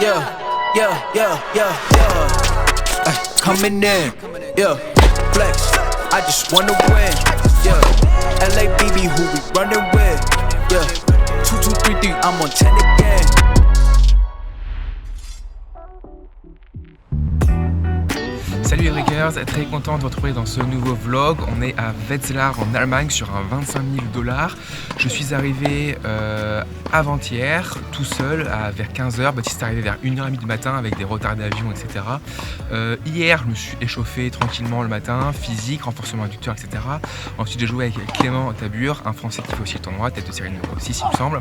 yeah, yeah, yeah, yeah, yeah. Ay, coming in, yeah, flex. I just wanna win, yeah. LABB, who we running with, yeah. 2, 2, 3, 3, I'm on 10 again. Salut les breakers, très content de vous retrouver dans ce nouveau vlog. On est à Wetzlar en Allemagne sur un 25 000 $. Je suis arrivé avant-hier tout seul vers 15h. Baptiste est arrivé vers 1h30 du matin avec des retards d'avion, etc. Hier, je me suis échauffé tranquillement le matin, physique, renforcement adducteur, etc. Ensuite, j'ai joué avec Clément Tabur, un Français qui fait aussi le tournoi, tête de série numéro 6 il me semble.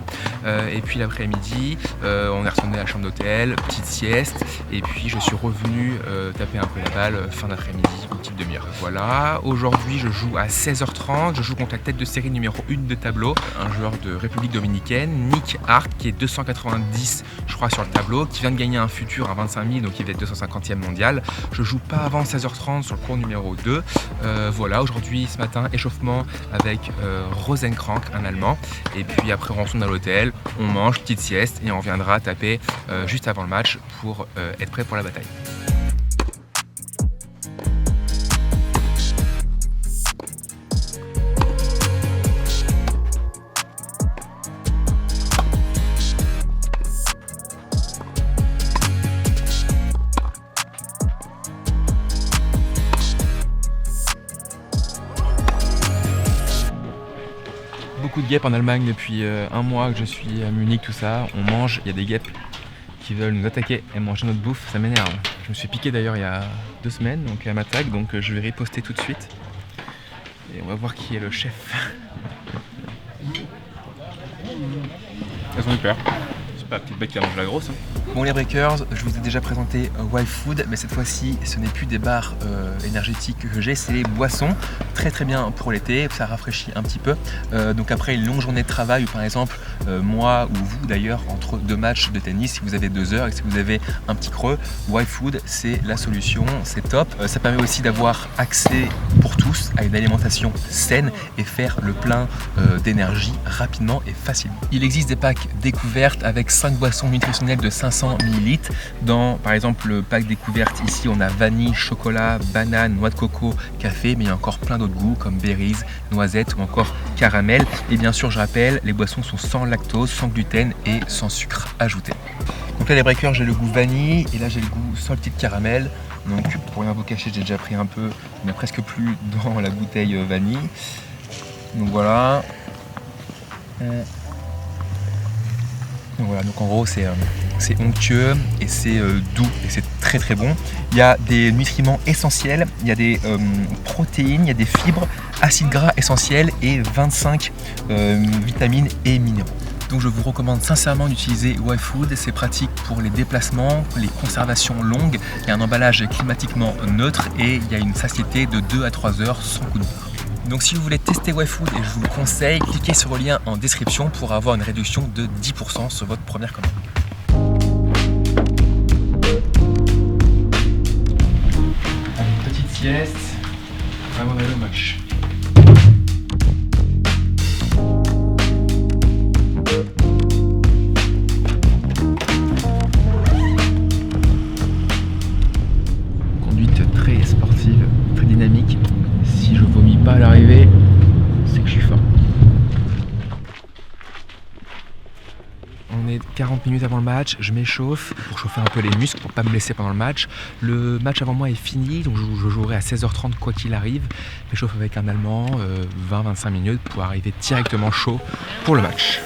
Et puis l'après-midi, on est retourné à la chambre d'hôtel, petite sieste. Et puis je suis revenu taper un peu la balle fin d'après-midi, une petite demi-heure. Voilà, aujourd'hui je joue à 16h30, je joue contre la tête de série numéro 1 de tableau, un joueur de République Dominicaine, Nick Hart, qui est 290 je crois sur le tableau, qui vient de gagner un futur à 25 000, donc il va être 250e mondial. Je joue pas avant 16h30 sur le cours numéro 2. Voilà, aujourd'hui, ce matin, échauffement avec Rosenkrank, un Allemand. Et puis après on retourne à l'hôtel, on mange, petite sieste, et on reviendra taper juste avant le match pour être prêt pour la bataille. Beaucoup de guêpes en Allemagne depuis un mois que je suis à Munich, tout ça. On mange, il y a des guêpes qui veulent nous attaquer et manger notre bouffe, ça m'énerve. Je me suis piqué d'ailleurs il y a 2 semaines, donc elles m'attaquent, donc je vais riposter tout de suite. Et on va voir qui est le chef. Elles ont eu peur. C'est pas la petite bête qui a mangé la grosse. Bon les breakers, je vous ai déjà présenté YFood, mais cette fois-ci ce n'est plus des barres énergétiques que j'ai, c'est les boissons. Très très bien pour l'été, ça rafraîchit un petit peu. Donc après une longue journée de travail, ou par exemple moi ou vous d'ailleurs, entre 2 matchs de tennis, si vous avez 2 heures et si vous avez un petit creux, YFood c'est la solution, c'est top. Ça permet aussi d'avoir accès pour tous à une alimentation saine et faire le plein d'énergie rapidement et facilement. Il existe des packs découvertes avec 5 boissons nutritionnelles de 500 ml. Dans par exemple le pack découverte ici on a vanille, chocolat, banane, noix de coco, café, mais il y a encore plein d'autres goûts comme berries, noisettes ou encore caramel. Et bien sûr je rappelle, les boissons sont sans lactose, sans gluten et sans sucre ajouté. Donc là les breakers, j'ai le goût vanille et là j'ai le goût salted caramel. Donc pour rien vous cacher, j'ai déjà pris un peu, il n'y a presque plus dans la bouteille vanille. Donc voilà. Donc voilà, donc en gros c'est onctueux et c'est doux et c'est très très bon. Il y a des nutriments essentiels, il y a des protéines, il y a des fibres, acides gras essentiels et 25 vitamines et minéraux. Donc je vous recommande sincèrement d'utiliser YFood, c'est pratique pour les déplacements, les conservations longues, il y a un emballage climatiquement neutre et il y a une satiété de 2 à 3 heures sans coup de barre. Donc si vous voulez tester YFood, et je vous le conseille, cliquez sur le lien en description pour avoir une réduction de 10% sur votre première commande. Une petite sieste avant d'aller au match. Conduite très sportive, très dynamique. Si je vomis pas à l'arrivée, c'est que je suis fort. On est 40 minutes avant le match, je m'échauffe pour chauffer un peu les muscles, pour pas me blesser pendant le match. Le match avant moi est fini, donc je jouerai à 16h30 quoi qu'il arrive. Je m'échauffe avec un Allemand, 20-25 minutes pour arriver directement chaud pour le match.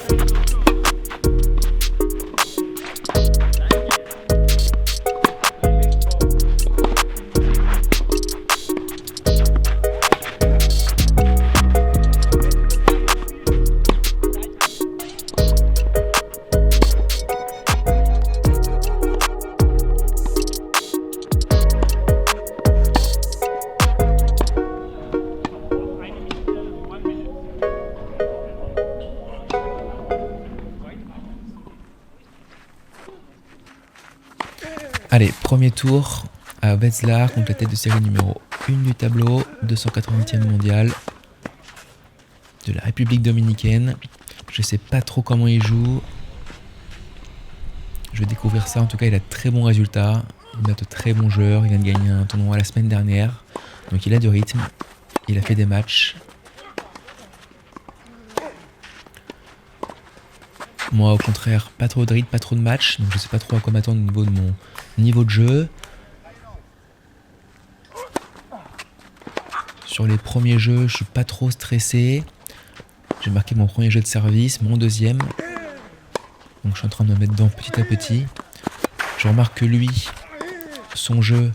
Allez, premier tour à Wetzlar contre la tête de série numéro 1 du tableau, 280e mondial de la République Dominicaine. Je sais pas trop comment il joue. Je vais découvrir ça. En tout cas, il a de très bons résultats. Il a de très bons joueurs. Il vient de gagner un tournoi la semaine dernière. Donc il a du rythme. Il a fait des matchs. Moi, au contraire, pas trop de rythme, pas trop de matchs. Donc je sais pas trop à quoi m'attendre au niveau de mon niveau de jeu. Sur les premiers jeux, je suis pas trop stressé. J'ai marqué mon premier jeu de service, mon deuxième. Donc je suis en train de me mettre dedans petit à petit. Je remarque que lui, son jeu,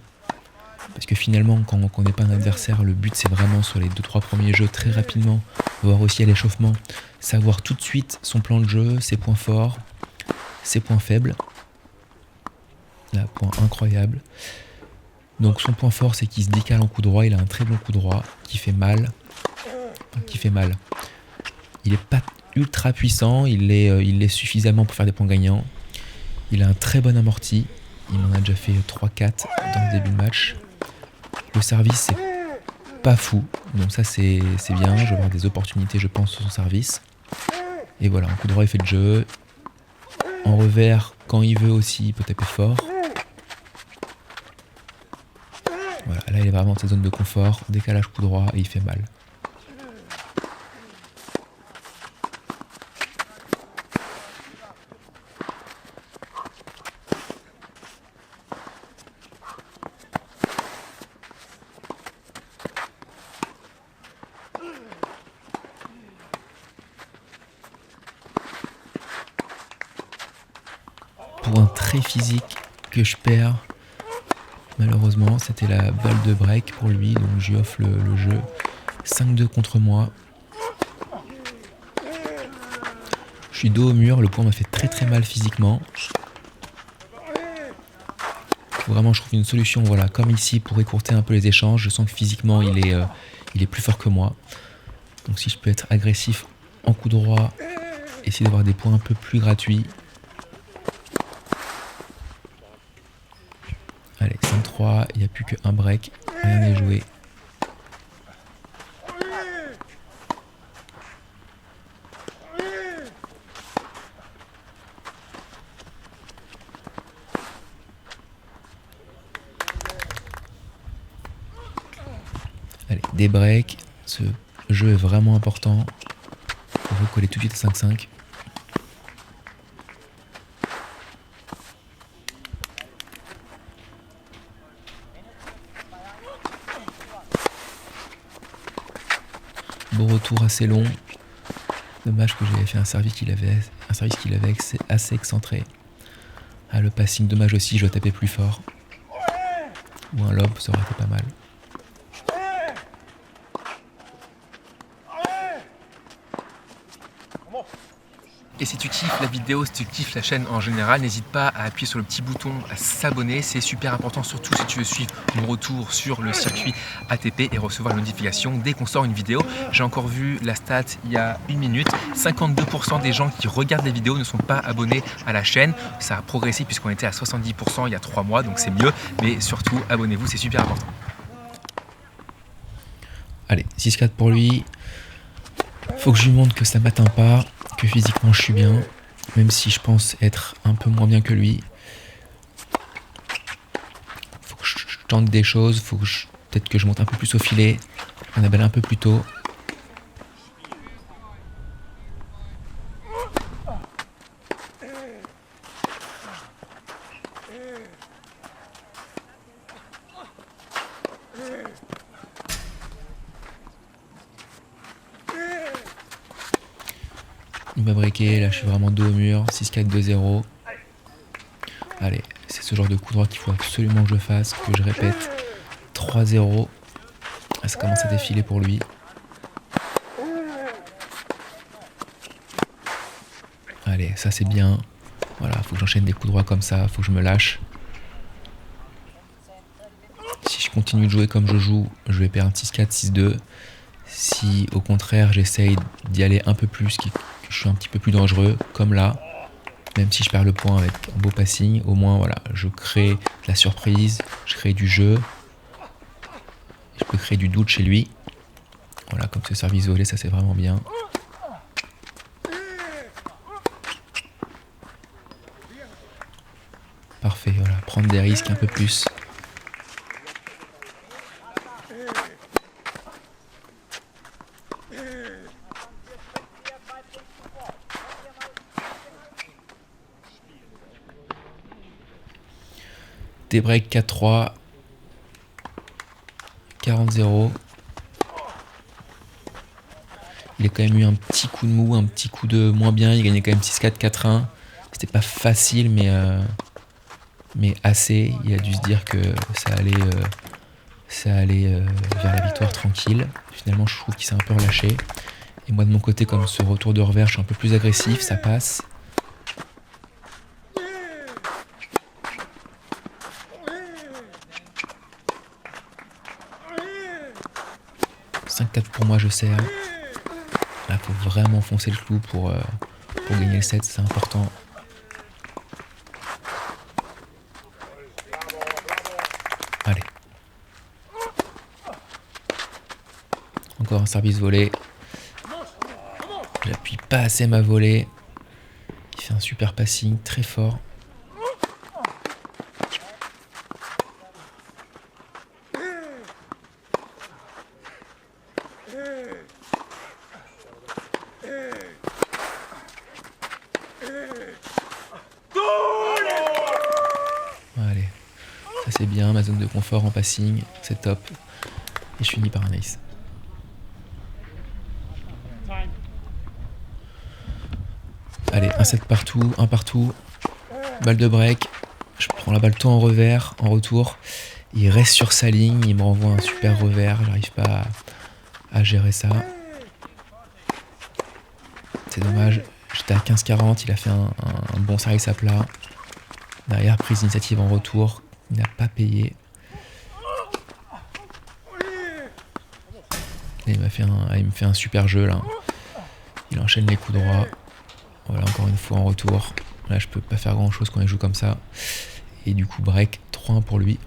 parce que finalement quand on n'est pas un adversaire, le but c'est vraiment sur les 2-3 premiers jeux très rapidement, voire aussi à l'échauffement, savoir tout de suite son plan de jeu, ses points forts, ses points faibles. Là, point incroyable. Donc son point fort c'est qu'il se décale en coup droit, il a un très bon coup droit qui fait mal. Il est pas ultra puissant, il l'est suffisamment pour faire des points gagnants. Il a un très bon amorti, il m'en a déjà fait 3-4 dans le début de match. Le service c'est pas fou, donc ça c'est bien, je vais avoir des opportunités je pense sur son service. Et voilà, en coup droit il fait le jeu. En revers, quand il veut aussi, il peut taper fort. Voilà, là il est vraiment dans sa zone de confort, décalage coup droit et il fait mal. Pour un très physique que je perds, malheureusement, c'était la balle de break pour lui, donc je lui offre le jeu. 5-2 contre moi. Je suis dos au mur, le point m'a fait très très mal physiquement. Faut vraiment je trouve une solution, voilà, comme ici pour écourter un peu les échanges. Je sens que physiquement il est plus fort que moi. Donc si je peux être agressif en coup droit, essayer d'avoir des points un peu plus gratuits. Allez, 5-3, il n'y a plus qu'un break, rien n'est joué. Allez, des breaks, ce jeu est vraiment important. On veut coller tout de suite à 5-5. Beau retour assez long. Dommage que j'avais fait un service qu'il avait assez excentré. Ah, le passing, dommage aussi, je dois taper plus fort. Ou un lob, ça aurait été pas mal. Et si tu kiffes la vidéo, si tu kiffes la chaîne en général, n'hésite pas à appuyer sur le petit bouton à s'abonner. C'est super important, surtout si tu veux suivre mon retour sur le circuit ATP et recevoir la notification dès qu'on sort une vidéo. J'ai encore vu la stat il y a 1 minute. 52% des gens qui regardent les vidéos ne sont pas abonnés à la chaîne. Ça a progressé puisqu'on était à 70% il y a 3 mois, donc c'est mieux. Mais surtout, abonnez-vous, c'est super important. Allez, 6-4 pour lui. Faut que je lui montre que ça m'atteint pas, que physiquement je suis bien, même si je pense être un peu moins bien que lui. Faut que je tente des choses, faut que peut-être que je monte un peu plus au filet, on a balle un peu plus tôt. Il m'a breaké, là je suis vraiment dos au mur, 6-4-2-0. Allez, c'est ce genre de coup droit qu'il faut absolument que je fasse, que je répète. 3-0. Ah, ça commence à défiler pour lui. Allez, ça c'est bien. Voilà, faut que j'enchaîne des coups droits comme ça, faut que je me lâche. Si je continue de jouer comme je joue, je vais perdre 6-4, 6-2. Si au contraire j'essaye d'y aller un peu plus, que je suis un petit peu plus dangereux, comme là, même si je perds le point avec un beau passing, au moins voilà, je crée de la surprise, je crée du jeu, je peux créer du doute chez lui. Voilà, comme ce service volé, ça c'est vraiment bien. parfait, voilà, prendre des risques un peu plus. Des breaks 4-3, 40-0. Il a quand même eu un petit coup de mou, un petit coup de moins bien. Il gagnait quand même 6-4, 4-1. C'était pas facile, mais assez. Il a dû se dire que ça allait vers la victoire tranquille. Finalement, je trouve qu'il s'est un peu relâché. Et moi, de mon côté, comme ce retour de revers, je suis un peu plus agressif, ça passe. « 5-4 pour moi, je sers. » Là, faut vraiment foncer le clou pour gagner le set, c'est important. Allez. Encore un service volé. J'appuie pas assez ma volée. Il fait un super passing, très fort. Allez, ça c'est bien, ma zone de confort en passing, c'est top. Et je finis par un ace. Allez, un set partout, un partout. Balle de break. Je prends la balle tout en revers, en retour. Il reste sur sa ligne, il me renvoie un super revers. J'arrive pas à gérer ça. C'est dommage. J'étais à 15-40, il a fait un bon service à plat. Derrière, prise d'initiative en retour. Il n'a pas payé. Et il me fait un super jeu là. Il enchaîne les coups droits. Voilà, encore une fois en retour. Là, je peux pas faire grand chose quand il joue comme ça. Et du coup, break 3-1 pour lui.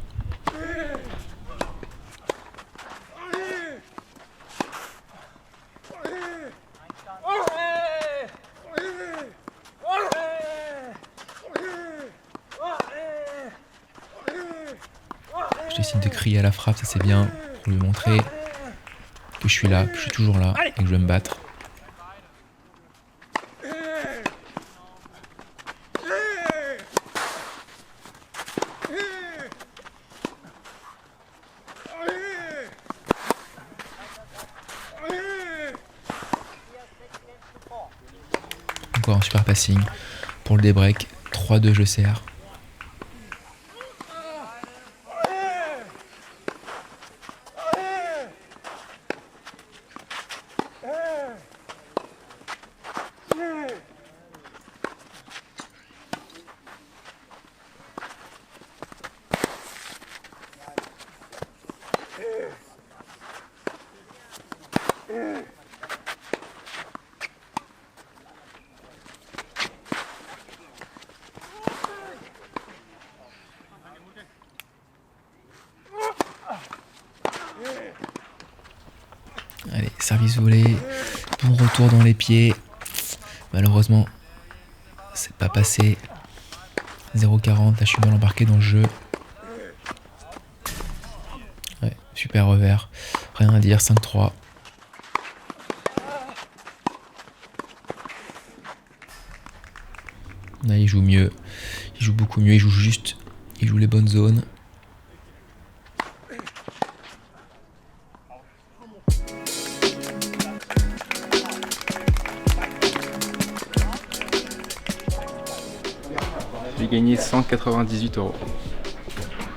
Je décide de crier à la frappe, ça c'est bien, pour lui montrer que je suis là, que je suis toujours là et que je vais me battre. Encore un super passing pour le débreak. 3-2, je sers. Allez, service volé, bon retour dans les pieds. Malheureusement, c'est pas passé. 0,40, là je suis mal embarqué dans le jeu. Ouais, super revers. Rien à dire, 5-3. Là il joue mieux. Il joue beaucoup mieux, il joue juste. Il joue les bonnes zones. J'ai gagné 198 €.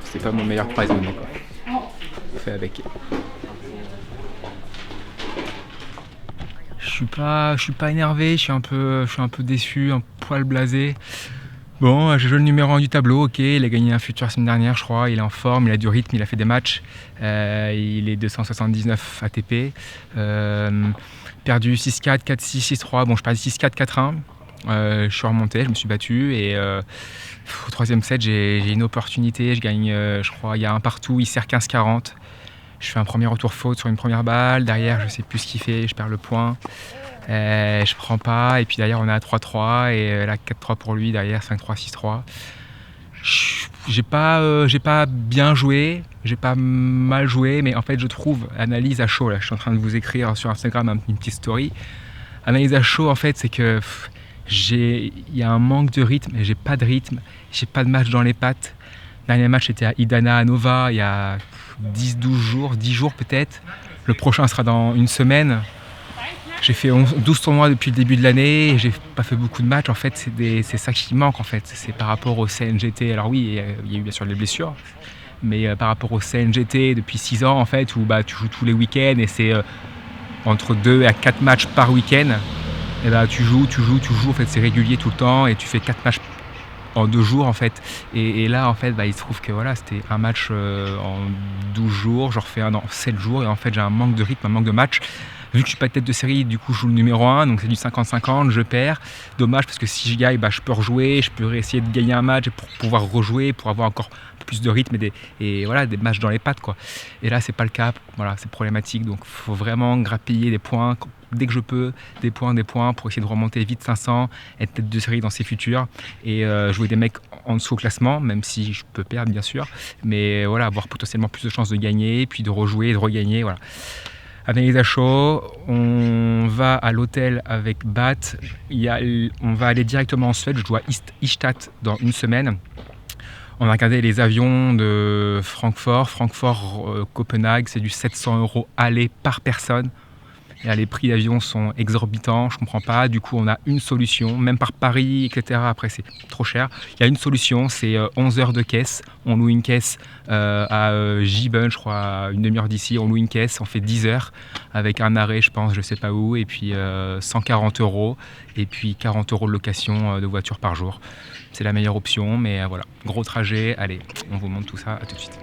C'est pas mon meilleur prize money quoi. On fait avec. Je suis pas énervé, je suis un peu déçu, un poil blasé. Bon, j'ai joué le numéro 1 du tableau, ok, il a gagné un futur la semaine dernière, je crois, il est en forme, il a du rythme, il a fait des matchs, il est 279 ATP, perdu 6-4, 4-6, 6-3, bon je perds 6-4, 4-1, je suis remonté, je me suis battu et au troisième set j'ai une opportunité, je gagne, je crois, il y a un partout, il sert 15-40. Je fais un premier retour faute sur une première balle, derrière je sais plus ce qu'il fait, je perds le point, je prends pas, et puis derrière on est à 3-3, et là 4-3 pour lui, derrière 5-3, 6-3. J'ai pas bien joué, j'ai pas mal joué, mais en fait je trouve, analyse à chaud, là je suis en train de vous écrire sur Instagram une petite story. Analyse à chaud en fait c'est que il y a un manque de rythme, et j'ai pas de rythme, j'ai pas de match dans les pattes. Le dernier match était à Idana à Nova il y a 10 jours peut-être. Le prochain sera dans une semaine. J'ai fait 12 tournois depuis le début de l'année et j'ai pas fait beaucoup de matchs. En fait, c'est ça qui manque en fait. C'est par rapport au CNGT. Alors oui, il y a eu bien sûr les blessures, mais par rapport au CNGT depuis 6 ans en fait, où tu joues tous les week-ends et c'est entre 2 à 4 matchs par week-end. Et tu joues. En fait, c'est régulier tout le temps et tu fais 4 matchs en 2 jours en fait. Et là en fait, il se trouve que voilà, c'était un match en 12 jours. Je refais un en 7 jours et en fait, j'ai un manque de rythme, un manque de match. Vu que je suis pas tête de série, du coup je joue le numéro 1, donc c'est du 50-50, je perds. Dommage parce que si je gagne, je peux rejouer, je peux essayer de gagner un match pour pouvoir rejouer, pour avoir encore plus de rythme et voilà, des matchs dans les pattes quoi. Et là c'est pas le cas, voilà, c'est problématique, donc il faut vraiment grappiller des points dès que je peux, des points pour essayer de remonter vite 500, être tête de série dans ces futurs et jouer des mecs en dessous au classement, même si je peux perdre bien sûr, mais voilà, avoir potentiellement plus de chances de gagner, puis de rejouer et de regagner, voilà. Analyse à chaud, on va à l'hôtel avec Bat, on va aller directement en Suède, je dois à Ystad dans une semaine. On a regardé les avions de Francfort, Copenhague, c'est du 700 € aller par personne. Et là, les prix d'avion sont exorbitants, je comprends pas. Du coup, on a une solution, même par Paris, etc. Après, c'est trop cher. Il y a une solution, c'est 11 heures de caisse. On loue une caisse à Gieben, je crois, à une demi-heure d'ici. On loue une caisse, on fait 10 heures avec un arrêt, je pense, je sais pas où. Et puis 140 €. Et puis 40 € de location de voiture par jour. C'est la meilleure option, mais voilà. Gros trajet. Allez, on vous montre tout ça. À tout de suite.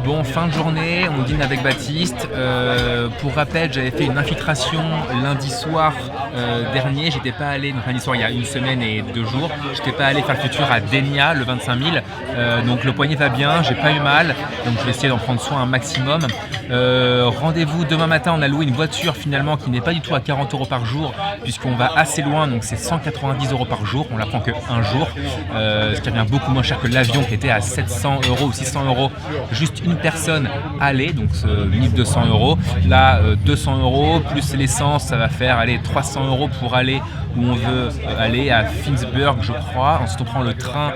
Bon, fin de journée, on dîne avec Baptiste. Pour rappel, j'avais fait une infiltration lundi soir dernier. J'étais pas allé, donc lundi soir il y a une semaine et 2 jours, j'étais pas allé faire le futur à Denia, le 25 000. Donc le poignet va bien, j'ai pas eu mal, donc je vais essayer d'en prendre soin un maximum. Rendez-vous demain matin, on a loué une voiture finalement qui n'est pas du tout à 40 € par jour, puisqu'on va assez loin, donc c'est 190 € par jour, on la prend que un jour, ce qui revient beaucoup moins cher que l'avion qui était à 700 € ou 600 € juste une personne aller, donc 1200 €. Là 200 € plus l'essence, ça va faire 300 € pour aller où on veut aller à Finnsburg je crois. Ensuite on prend le train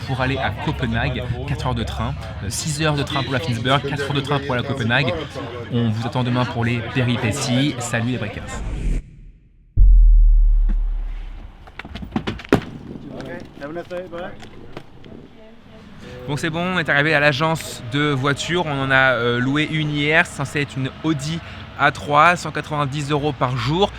pour aller à Copenhague, 4 heures de train, 6 heures de train pour la Finnsburg, 4 heures de train pour aller à Copenhague. On vous attend demain pour les péripéties. Salut les breakers. Bon c'est bon, on est arrivé à l'agence de voitures, on en a loué une hier, c'est censé être une Audi A3, 190 € par jour.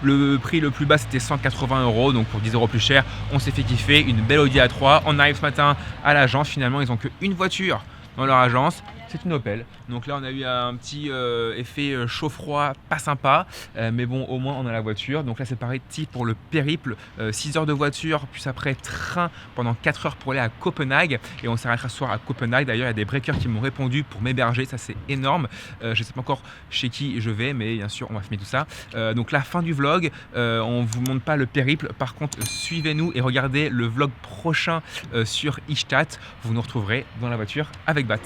Le prix le plus bas c'était 180 €, donc pour 10 € plus cher, on s'est fait kiffer, une belle Audi A3. On arrive ce matin à l'agence, finalement ils n'ont qu'une voiture dans leur agence, c'est une Opel. Donc là on a eu un petit effet chaud-froid pas sympa, mais bon au moins on a la voiture. Donc là c'est pareil pour le périple, 6 heures de voiture, puis après train pendant 4 heures pour aller à Copenhague. Et on s'arrêtera ce soir à Copenhague. D'ailleurs il y a des breakers qui m'ont répondu pour m'héberger, ça c'est énorme. Je ne sais pas encore chez qui je vais, mais bien sûr on va filmer tout ça. Donc la fin du vlog, on ne vous montre pas le périple. Par contre suivez-nous et regardez le vlog prochain sur Ystad. Vous nous retrouverez dans la voiture avec Bat.